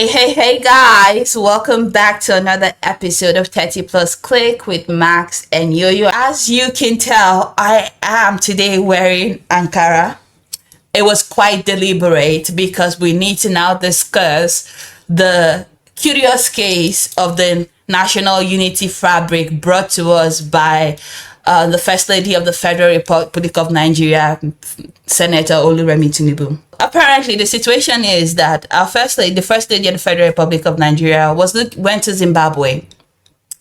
Hey guys, welcome back to another episode of 30 Plus Click with Max and Yo-Yo. As you can tell, I am today wearing Ankara. It was quite deliberate because we need to now discuss the curious case of the National Unity Fabric brought to us by the First Lady of the Federal Republic of Nigeria, Senator Oluremi Tinubu. Apparently, the situation is that our First Lady, the First Lady of the Federal Republic of Nigeria, went to Zimbabwe.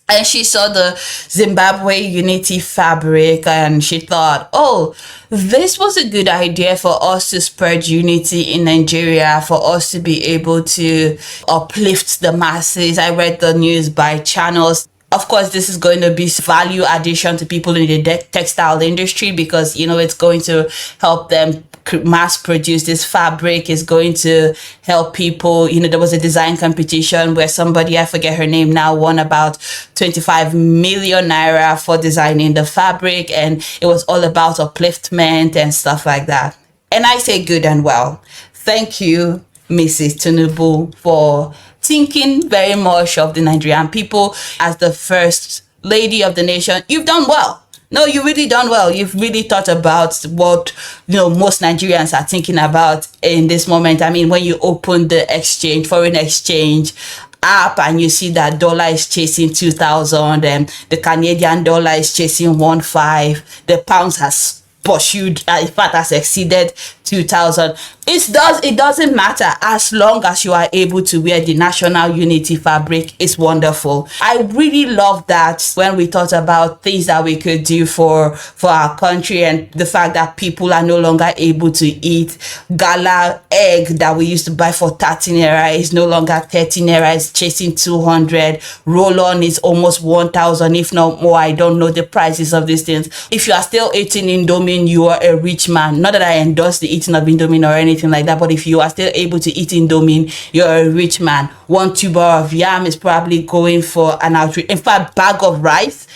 And she saw the Zimbabwe Unity Fabric and she thought, oh, this was a good idea for us to spread unity in Nigeria, for us to be able to uplift the masses. I read the news by channels. Of course, this is going to be value addition to people in the textile industry because, it's going to help them mass produce this fabric. Is going to help people. There was a design competition where somebody, I forget her name now, won about 25 million naira for designing the fabric. And it was all about upliftment and stuff like that. And I say good and well. Thank you, Mrs. Tinubu, for thinking very much of the Nigerian people as the first lady of the nation. You've done well. No, you really done well. You've really thought about what, most Nigerians are thinking about in this moment. I mean, when you open the foreign exchange app and you see that dollar is chasing 2,000 and the Canadian dollar is chasing 1.5, the pounds has pursued, in fact, has exceeded 2,000. It doesn't matter as long as you are able to wear the national unity fabric. It's wonderful. I really love that when we thought about things that we could do for our country and the fact that people are no longer able to eat gala egg that we used to buy for 13 naira is no longer 13 naira. It's chasing 200. Roll on is almost 1,000, if not more. I don't know the prices of these things. If you are still eating Indomie, you are a rich man. Not that I endorse the eating of Indomie or anything like that, but if you are still able to eat Indomie, you're a rich man. One tuber of yam is probably going for an outrage. In fact, bag of rice,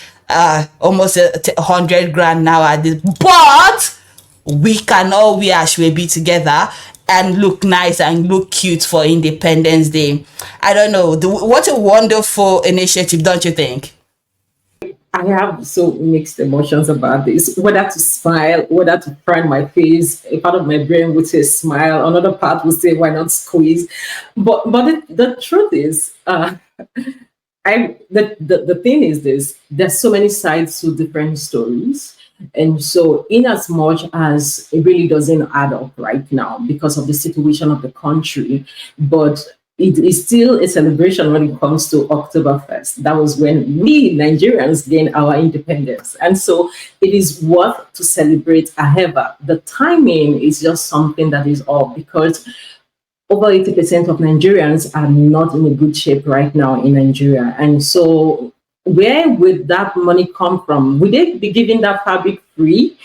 almost 100 grand now at this. But we can all wear ashwebi together and look nice and look cute for Independence Day. I don't know. What a wonderful initiative, don't you think? I have so mixed emotions about this. Whether to smile, whether to frown my face. A part of my brain would say smile. Another part would say, why not squeeze? But the truth is, the thing is this: there's so many sides to different stories. And so, in as much as it really doesn't add up right now because of the situation of the country, but it is still a celebration when it comes to October 1st. That was when we Nigerians gained our independence. And so it is worth to celebrate. However, the timing is just something that is off because over 80% of Nigerians are not in a good shape right now in Nigeria. And so where would that money come from? Would they be giving that fabric free?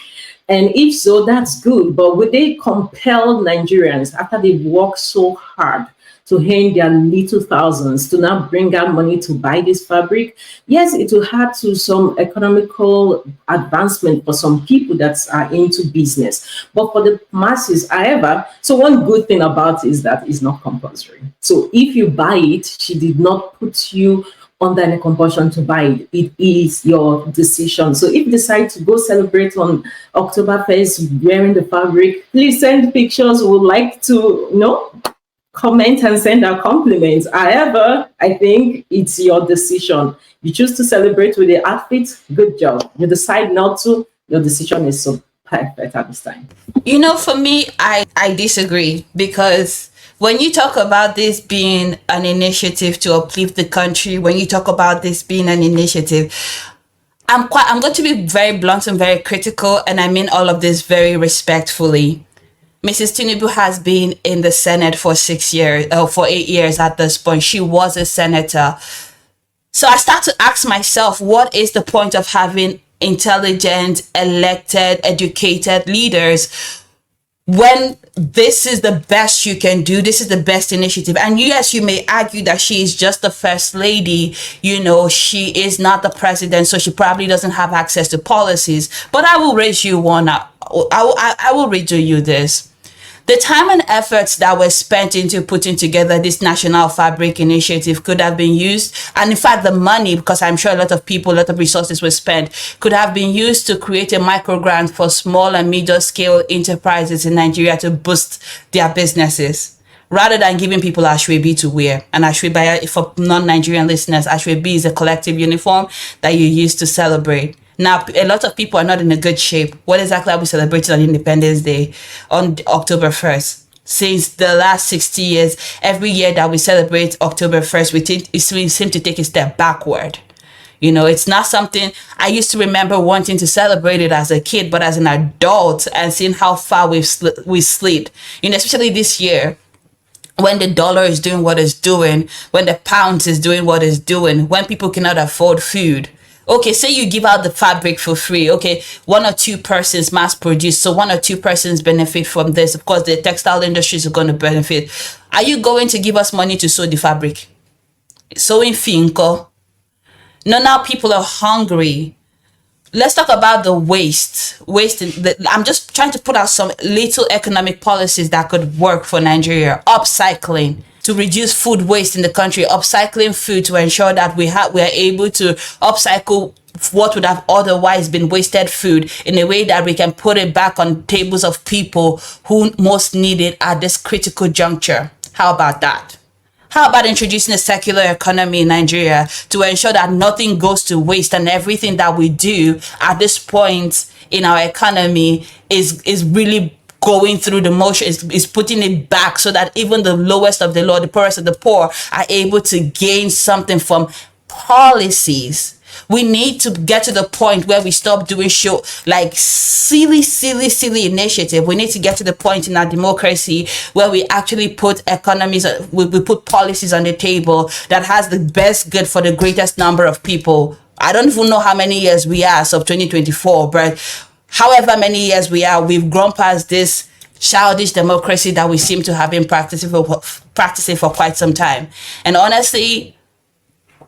And if so, that's good. But would they compel Nigerians after they've worked so hard to earn their little thousands to now bring out money to buy this fabric? Yes, it will add to some economical advancement for some people that are into business. But for the masses, however, so one good thing about it is that it's not compulsory. So if you buy it, she did not put you under any compulsion to buy it. It is your decision. So if you decide to go celebrate on October 1st wearing the fabric, please send pictures. We would like to, comment and send our compliments. However, I think it's your decision. You choose to celebrate with the outfit, good job. You decide not to, your decision is so perfect at this time. For me, I disagree because when you talk about this being an initiative to uplift the country, when you talk about this being an initiative, I'm going to be very blunt and very critical, and I mean all of this very respectfully. Mrs. Tinubu has been in the Senate for 8 years at this point. She was a senator. So I start to ask myself, what is the point of having intelligent, elected, educated leaders when this is the best you can do? This is the best initiative. And yes, you may argue that she is just the first lady. She is not the president, so she probably doesn't have access to policies. But I will raise you one up. I will read to you this. The time and efforts that were spent into putting together this national fabric initiative could have been used, and in fact the money, because I'm sure a lot of resources were spent, could have been used to create a micro grant for small and medium scale enterprises in Nigeria to boost their businesses, rather than giving people ashwebi to wear. And ashwebi, for non-Nigerian listeners, ashwebi is a collective uniform that you use to celebrate. Now, a lot of people are not in a good shape. What exactly are we celebrating on Independence Day on October 1st? Since the last 60 years, every year that we celebrate October 1st, we seem to take a step backward. You know, it's not something I used to remember wanting to celebrate it as a kid, but as an adult and seeing how far we slipped. You know, especially this year, when the dollar is doing what it's doing, when the pound is doing what it's doing, when people cannot afford food. Okay, say you give out the fabric for free. Okay, one or two persons mass produce, so one or two persons benefit from this. Of course, the textile industries are going to benefit. Are you going to give us money to sew the fabric? Sewing finko. No, now people are hungry. Let's talk about the waste. I'm just trying to put out some little economic policies that could work for Nigeria. Upcycling to reduce food waste in the country. Upcycling food to ensure that we are able to upcycle what would have otherwise been wasted food in a way that we can put it back on tables of people who most need it at this critical juncture. How about that? How about introducing a circular economy in Nigeria to ensure that nothing goes to waste and everything that we do at this point in our economy is really going through the motion, is putting it back so that even the lowest of the low, the poorest of the poor, are able to gain something from policies. We need to get to the point where we stop doing silly initiative. We need to get to the point in our democracy where we actually put we put policies on the table that has the best good for the greatest number of people. I don't even know how many years we are, so 2024, but however many years we are, we've grown past this childish democracy that we seem to have been practicing for quite some time. And honestly,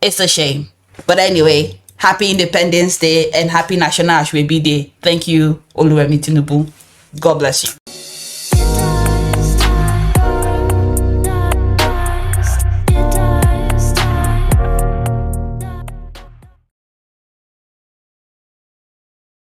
it's a shame. But anyway, happy Independence Day and happy National Ashwebi Day. Thank you, Oluwemi Tinubu. God bless you.